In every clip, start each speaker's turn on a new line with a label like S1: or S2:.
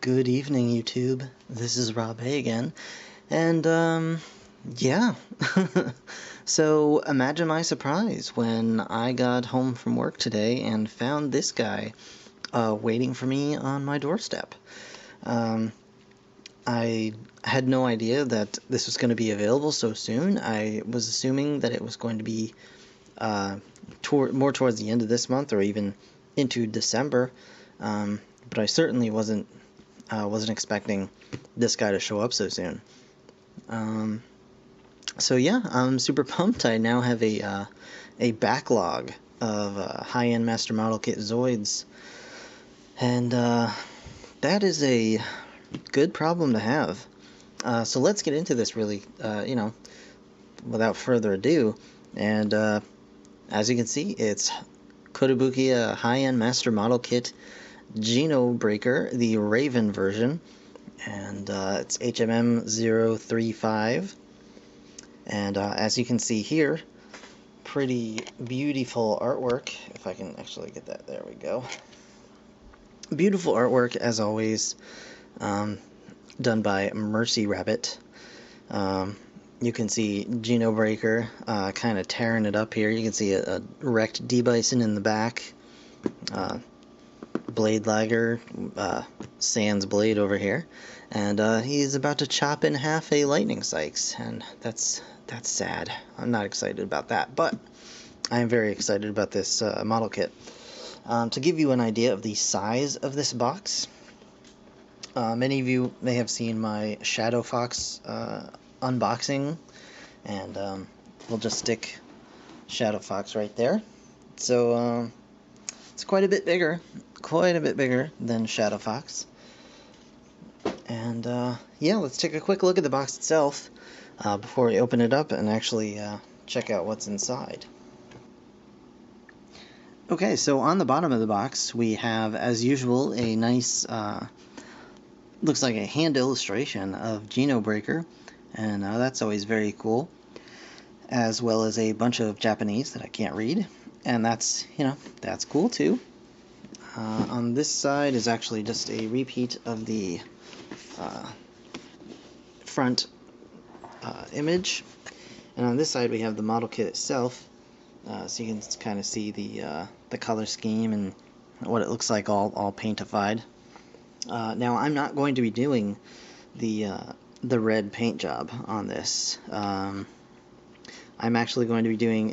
S1: Good evening, YouTube. This is Rob A again, and, yeah. So, imagine my surprise when I got home from work today and found this guy, waiting for me on my doorstep. I had no idea that this was going to be available so soon. I was assuming that it was going to be, more towards the end of this month or even into December, but I certainly wasn't expecting this guy to show up so soon. So yeah, I'm super pumped. I now have a backlog of high-end master model kit Zoids, and that is a good problem to have. So let's get into this really, without further ado. And as you can see, it's Kotobukiya high-end master model kit Geno breaker, the Raven version, and it's HMM 035. And as you can see here, pretty beautiful artwork. If I can actually get that, there we go. Beautiful artwork as always, done by Mercy Rabbit. You can see Geno breaker kind of tearing it up here. You can see a wrecked D-Bison in the back. Blade lagger, sans blade over here, and he's about to chop in half a lightning sykes, and that's sad. I'm not excited about that, but I am very excited about this model kit. To give you an idea of the size of this box, many of you may have seen my Shadow Fox unboxing, and we'll just stick Shadow Fox right there. So it's quite a bit bigger than Shadow Fox. And yeah, let's take a quick look at the box itself before we open it up and actually check out what's inside. Okay, so on the bottom of the box we have, as usual, a nice, looks like a hand illustration of Geno breaker, and that's always very cool, as well as a bunch of Japanese that I can't read, and that's, that's cool too. On this side is actually just a repeat of the front image, and on this side we have the model kit itself, so you can kind of see the color scheme and what it looks like all paintified. Now I'm not going to be doing the red paint job on this. I'm actually going to be doing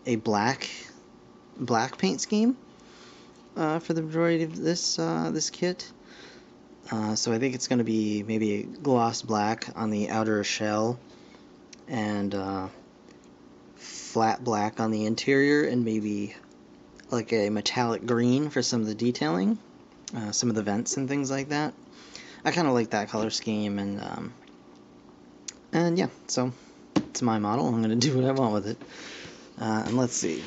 S1: a black paint scheme for the majority of this kit. So I think it's going to be maybe a gloss black on the outer shell, and flat black on the interior, and maybe like a metallic green for some of the detailing, some of the vents and things like that. I kind of like that color scheme, and yeah, so it's my model. I'm going to do what I want with it. And let's see,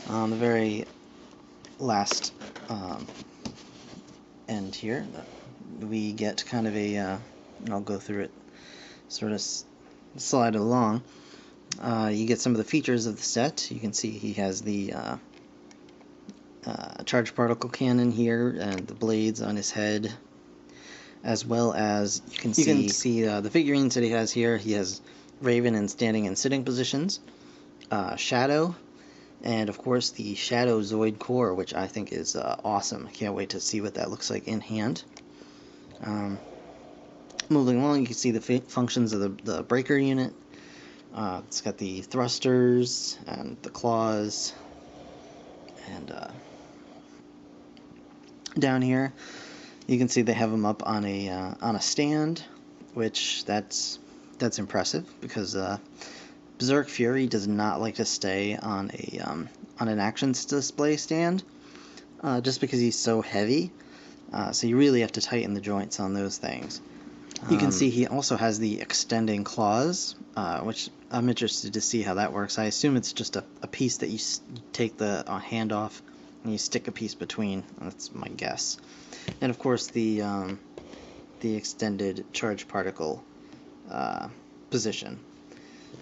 S1: on the very last end here, we get kind of a, and I'll go through it, sort of slide it along. You get some of the features of the set. You can see he has the charged particle cannon here, and the blades on his head, as well as you can see the figurines that he has here. He has Raven in standing and sitting positions, Shadow, and of course the Shadow Zoid core, which I think is awesome. I can't wait to see what that looks like in hand. Moving along, you can see the functions of the breaker unit. It's got the thrusters and the claws, and down here you can see they have them up on a stand, which that's impressive, because Berserk Fury does not like to stay on an actions display stand, just because he's so heavy. So you really have to tighten the joints on those things. You can see he also has the extending claws, which I'm interested to see how that works. I assume it's just a piece that you take the hand off and you stick a piece between. That's my guess. And of course the extended charge particle position.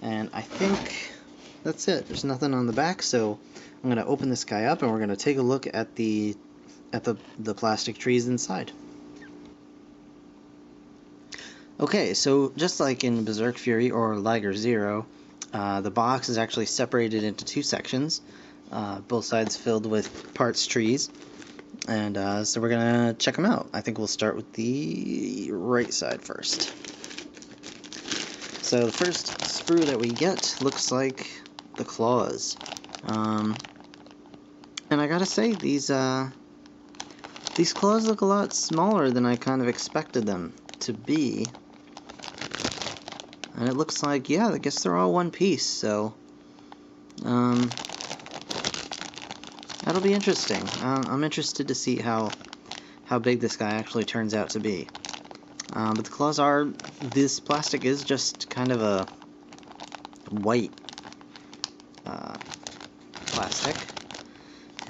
S1: And I think that's it. There's nothing on the back, so I'm going to open this guy up and we're going to take a look at the plastic trees inside. Okay, so just like in Berserk Fury or Liger Zero, the box is actually separated into two sections, both sides filled with parts trees, and so we're gonna check them out. I think we'll start with the right side first. So the first sprue that we get looks like the claws, and I gotta say these claws look a lot smaller than I kind of expected them to be. And it looks like, yeah, I guess they're all one piece, so that'll be interesting. I'm interested to see how big this guy actually turns out to be. But the claws are, this plastic is just kind of a white plastic,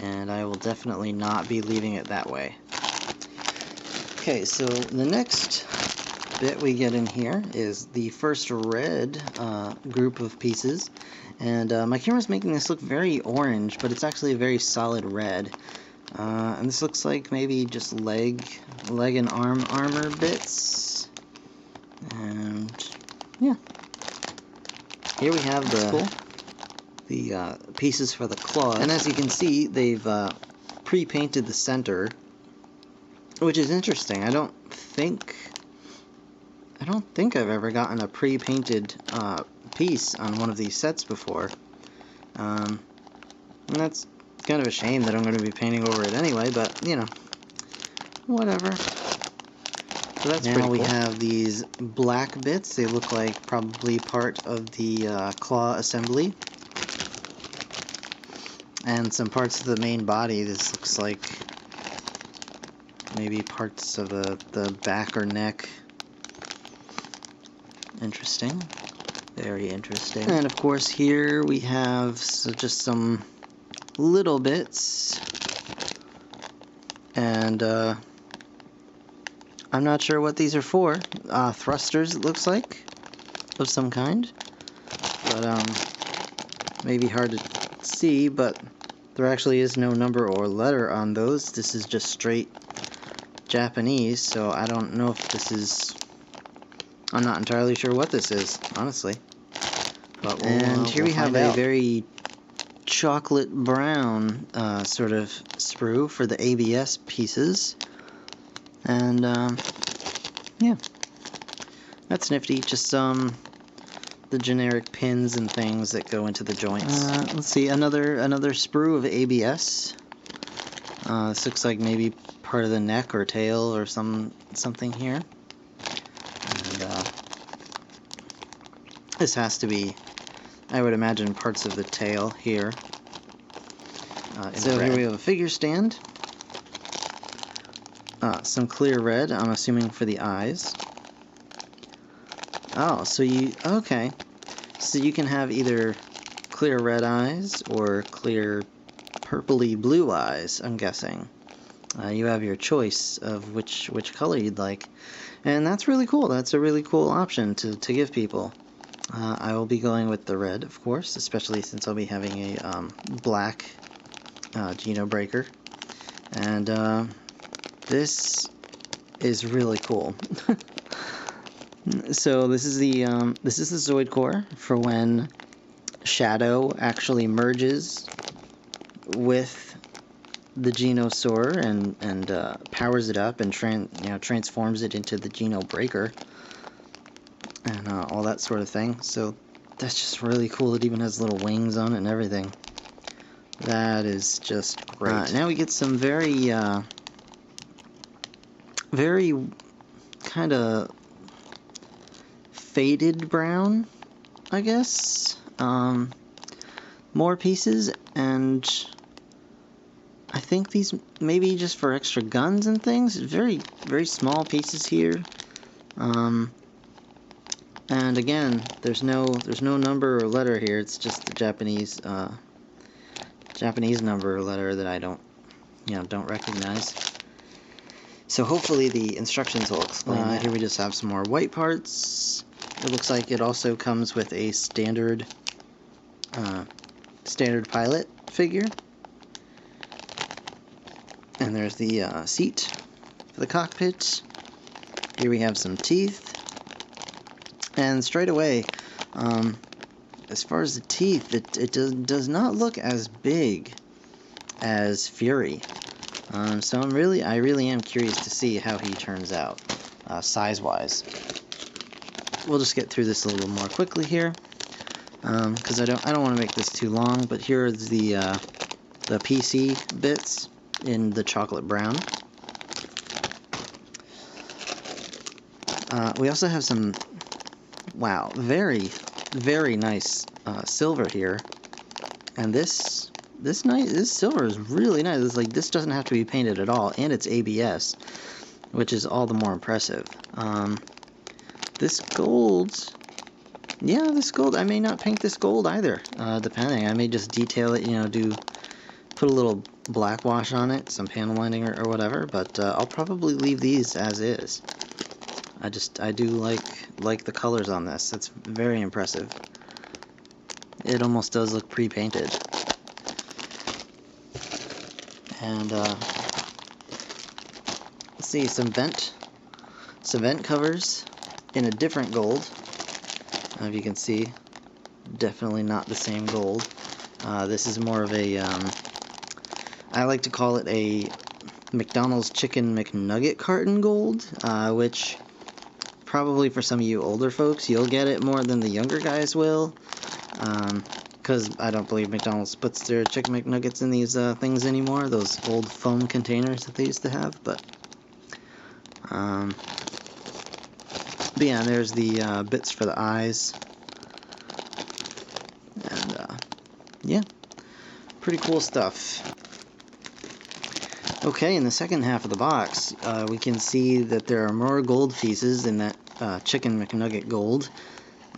S1: and I will definitely not be leaving it that way. Okay, so the next bit we get in here is the first red group of pieces, and my camera's making this look very orange, but it's actually a very solid red. And this looks like maybe just leg and arm armor bits, and yeah, here we have the pieces for the claws, and as you can see, they've pre-painted the center, which is interesting. I don't think I've ever gotten a pre-painted piece on one of these sets before. And that's kind of a shame that I'm going to be painting over it anyway, but, you know, whatever. So that's pretty cool. Now we have these black bits. They look like probably part of the claw assembly. And some parts of the main body. This looks like maybe parts of the back or neck. Interesting. Very interesting. And of course here we have just some little bits. And I'm not sure what these are for. Thrusters, it looks like, of some kind. But maybe hard to see, but there actually is no number or letter on those. This is just straight Japanese, so I don't know if this is... I'm not entirely sure what this is, honestly. But and here we have a very chocolate brown sort of sprue for the ABS pieces. And yeah, that's nifty. Just the generic pins and things that go into the joints. Let's see, another sprue of ABS. This looks like maybe part of the neck or tail or something here. And this has to be, I would imagine, parts of the tail here. So here we have a figure stand. Some clear red, I'm assuming for the eyes. Oh, so okay. So you can have either clear red eyes or clear purpley blue eyes, I'm guessing. You have your choice of which color you'd like. And that's really cool. That's a really cool option to give people. I will be going with the red, of course, especially since I'll be having a black Geno breaker. And this is really cool. So this is the Zoid core for when Shadow actually merges with the Geno Soar and powers it up and transforms it into the Geno breaker and all that sort of thing. So that's just really cool. It even has little wings on it and everything. That is just great. Now we get some very kind of faded brown, I guess. More pieces, and I think these maybe just for extra guns and things. Very, very small pieces here. And again, there's no number or letter here. It's just the Japanese number or letter that I don't recognize. So hopefully the instructions will explain that. Here we just have some more white parts. It looks like it also comes with a standard pilot figure. And there's the seat for the cockpit. Here we have some teeth. And straight away, as far as the teeth, it does not look as big as Fury. So I really am curious to see how he turns out, size-wise. We'll just get through this a little more quickly here, because I don't want to make this too long. But here are the PC bits in the chocolate brown. We also have some, wow, very nice silver here, and this silver is really nice. It's like, this doesn't have to be painted at all, and it's ABS, which is all the more impressive. This gold, yeah, this gold, I may not paint this gold either, depending. I may just detail it, you know, put a little black wash on it, some panel lining or whatever, but I'll probably leave these as is. I do like the colors on this. It's very impressive. It almost does look pre-painted. And let's see, some vent covers in a different gold. If you can see, definitely not the same gold. This is more of a, I like to call it a McDonald's Chicken McNugget carton gold, which probably for some of you older folks, you'll get it more than the younger guys will, because I don't believe McDonald's puts their Chicken McNuggets in these things anymore, those old foam containers that they used to have. But yeah, there's the bits for the eyes, and yeah, pretty cool stuff. Okay, in the second half of the box, we can see that there are more gold pieces in that Chicken McNugget gold.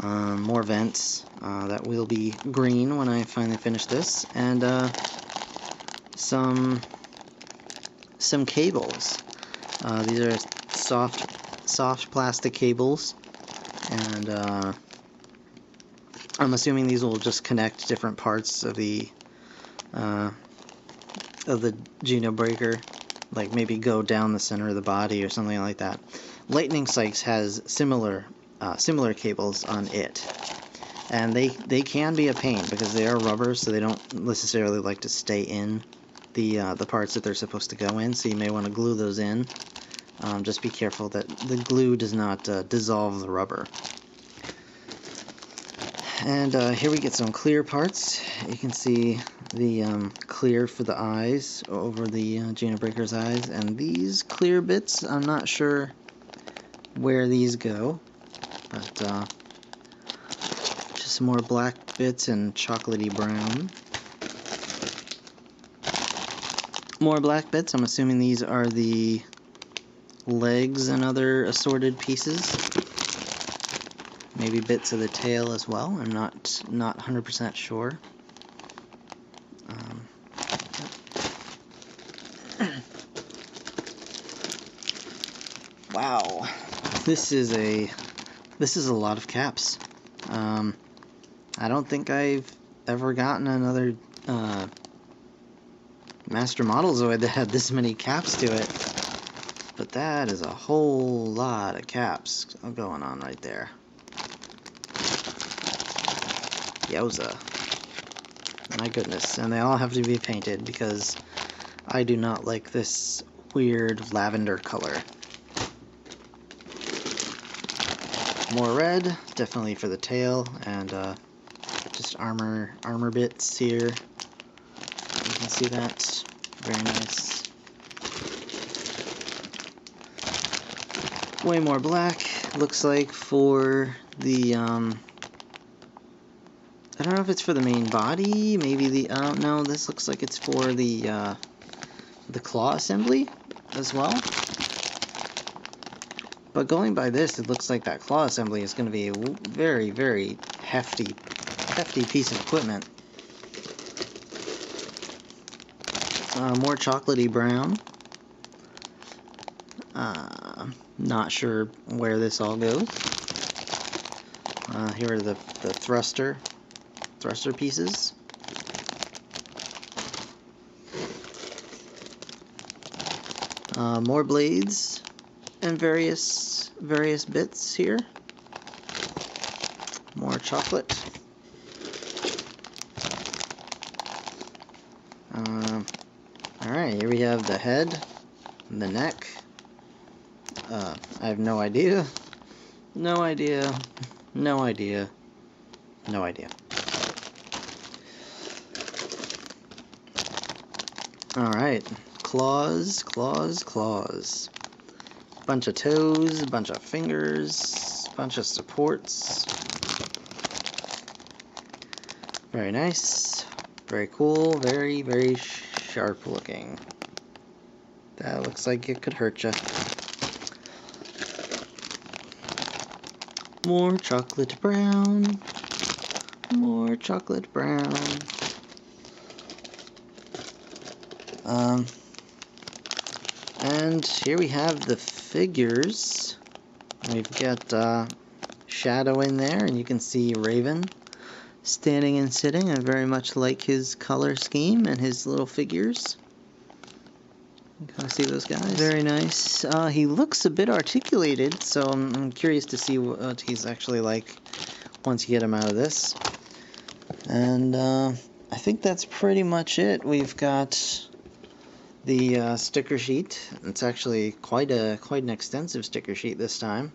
S1: More vents that will be green when I finally finish this, and some cables. These are soft plastic cables, and I'm assuming these will just connect different parts of the Geno breaker, like maybe go down the center of the body or something like that. Lightning Sykes has similar cables on it, and they can be a pain because they are rubber, so they don't necessarily like to stay in the parts that they're supposed to go in. So you may want to glue those in. Just be careful that the glue does not dissolve the rubber. And here we get some clear parts. You can see the clear for the eyes over the Geno breaker's eyes, and these clear bits, I'm not sure where these go, but just some more black bits and chocolatey brown. More black bits. I'm assuming these are the legs and other assorted pieces. Maybe bits of the tail as well. I'm not 100% sure. Wow, this is a lot of caps. I don't think I've ever gotten another Master Model Zoid that had this many caps to it, but that is a whole lot of caps going on right there. Yowza. My goodness. And they all have to be painted because I do not like this weird lavender color. More red, definitely for the tail, and just armor bits here. You can see that. Very nice. Way more black, looks like, for the I don't know if it's for the main body, maybe the, no, this looks like it's for the claw assembly as well. But going by this, it looks like that claw assembly is going to be a very, very hefty piece of equipment. More chocolatey brown. Not sure where this all goes. Here are the thruster pieces. More blades and various bits here. More chocolate. Alright, here we have the head, the neck. I have no idea. No idea. No idea. No idea. Alright. Claws, claws, claws. Bunch of toes, bunch of fingers, bunch of supports. Very nice. Very cool. Very, very sharp looking. That looks like it could hurt you. More chocolate brown. More chocolate brown. And here we have the figures. We've got Shadow in there, and you can see Raven standing and sitting. I very much like his color scheme and his little figures. You kind of see those guys? Very nice. He looks a bit articulated, so I'm curious to see what he's actually like once you get him out of this. And I think that's pretty much it. We've got the sticker sheet. It's actually quite an extensive sticker sheet this time.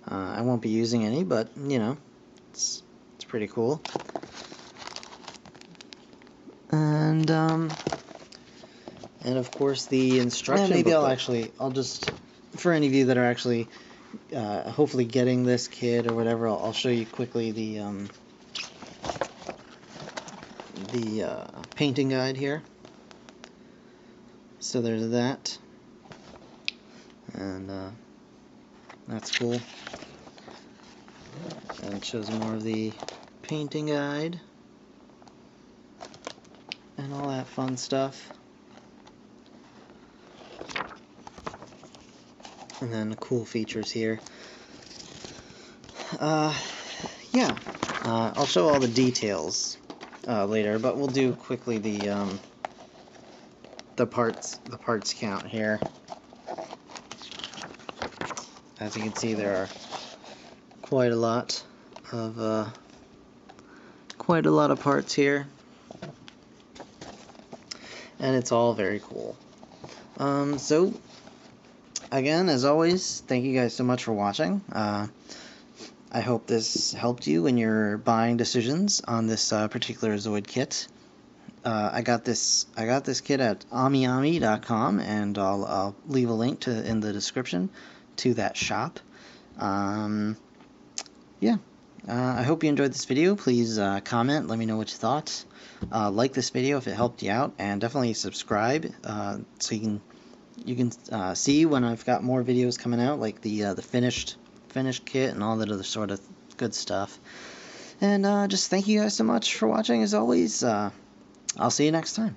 S1: I won't be using any, but you know, it's pretty cool. And of course the instruction booklet. I'll just, for any of you that are actually hopefully getting this kit or whatever, I'll show you quickly the painting guide here. So there's that, and that's cool. And it shows more of the painting guide and all that fun stuff. And then the cool features here. Yeah, I'll show all the details later, but we'll do quickly the parts count here. As you can see, there are quite a lot of parts here, and it's all very cool. So again, as always, thank you guys so much for watching. I hope this helped you in your buying decisions on this particular Zoid kit. I got this kit at amiami.com, and I'll leave a link in the description to that shop. Yeah, I hope you enjoyed this video. Please comment, let me know what you thought. Like this video if it helped you out, and definitely subscribe so you can see when I've got more videos coming out, like the finished kit and all that other sort of good stuff. And just thank you guys so much for watching. As always, I'll see you next time.